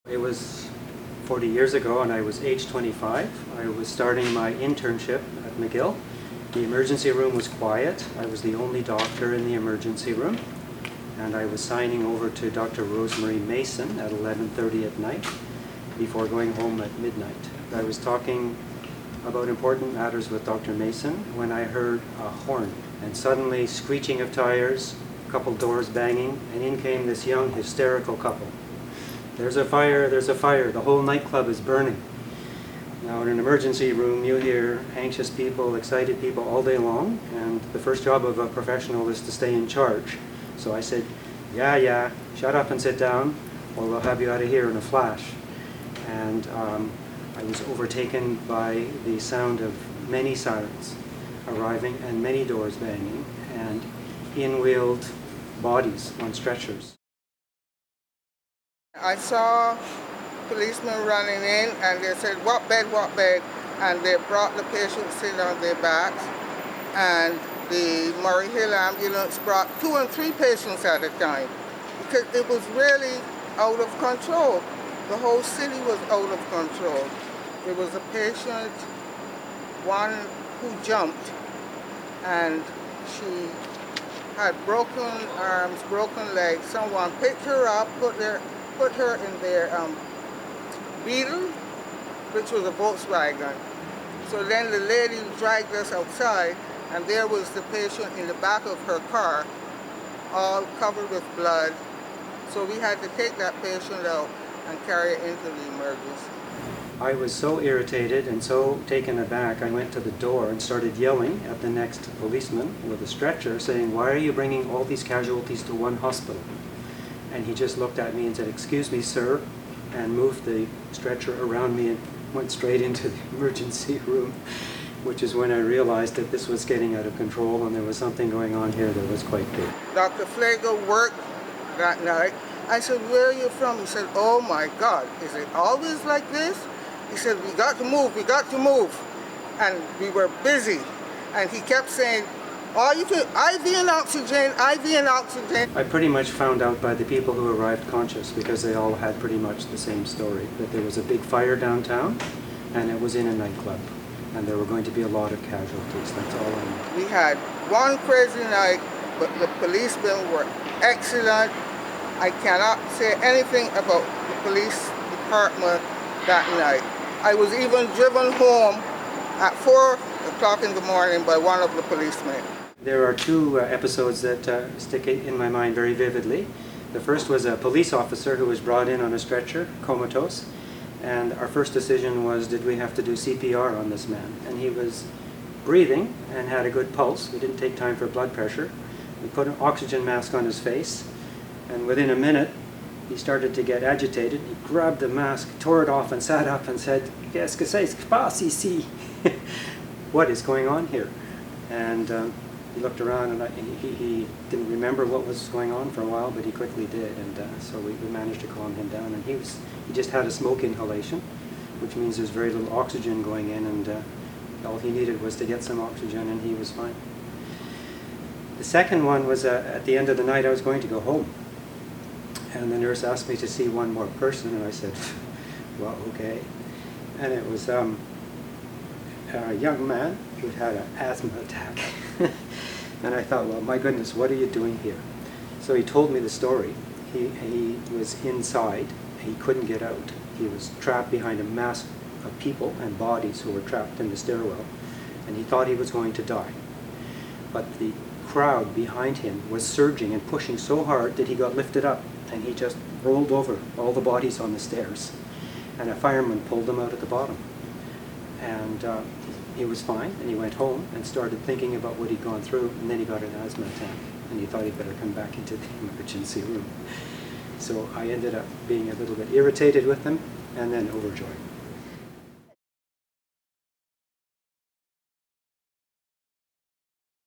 It was 40 years ago and I was age 25. I was starting my internship at McGill. The emergency room was quiet. I was the only doctor in the emergency room. And I was signing over to Dr. Rosemary Mason at 11:30 at night before going home at midnight. I was talking about important matters with Dr. Mason when I heard a horn and suddenly screeching of tires, a couple doors banging, and in came this young hysterical couple. There's a fire, the whole nightclub is burning. Now in an emergency room you hear anxious people, excited people all day long, and the first job of a professional is to stay in charge. So I said, yeah, shut up and sit down or we'll have you out of here in a flash. And I was overtaken by the sound of many sirens arriving and many doors banging and in-wheeled bodies on stretchers. I saw policemen running in and they said, what bed? And they brought the patients in on their backs, and the Murray Hill ambulance brought 2 and 3 patients at a time because it was really out of control. The whole city was out of control. There was a patient, one who jumped, and she had broken arms, broken legs. Someone picked her up, put her in their Beetle, which was a Volkswagen. So then the lady dragged us outside, and there was the patient in the back of her car, all covered with blood. So we had to take that patient out and carry it into the emergency. I was so irritated and so taken aback, I went to the door and started yelling at the next policeman with a stretcher, saying, "Why are you bringing all these casualties to one hospital?" And he just looked at me and said, "Excuse me, sir," and moved the stretcher around me and went straight into the emergency room, which is when I realized that this was getting out of control and there was something going on here that was quite big. Dr. Flegel worked that night. I said, "Where are you from?" He said, "Oh my God, is it always like this?" He said, we got to move. And we were busy. And he kept saying, "All you can, IV and oxygen, IV and oxygen." I pretty much found out by the people who arrived conscious, because they all had pretty much the same story, that there was a big fire downtown and it was in a nightclub and there were going to be a lot of casualties. That's all I know. We had one crazy night, but the policemen were excellent. I cannot say anything about the police department that night. I was even driven home at 4 o'clock in the morning by one of the policemen. There are 2 episodes that stick in my mind very vividly. The first was a police officer who was brought in on a stretcher, comatose, and our first decision was, did we have to do CPR on this man? And he was breathing and had a good pulse. We didn't take time for blood pressure. We put an oxygen mask on his face, and within a minute he started to get agitated. He grabbed the mask, tore it off, and sat up and said, "Qu'est-ce que c'est qui passe ici?" What is going on here? And he looked around, and he didn't remember what was going on for a while, but he quickly did, and so we managed to calm him down. And he just had a smoke inhalation, which means there's very little oxygen going in, and all he needed was to get some oxygen, and he was fine. The second one was at the end of the night. I was going to go home, and the nurse asked me to see one more person, and I said, "Well, okay." And it was a young man who had an asthma attack. And I thought, well, my goodness, what are you doing here? So he told me the story. He was inside. He couldn't get out. He was trapped behind a mass of people and bodies who were trapped in the stairwell, and he thought he was going to die. But the crowd behind him was surging and pushing so hard that he got lifted up, and he just rolled over all the bodies on the stairs. And a fireman pulled him out at the bottom. And he was fine, and he went home and started thinking about what he'd gone through, and then he got an asthma attack, and he thought he'd better come back into the emergency room. So I ended up being a little bit irritated with him, and then overjoyed.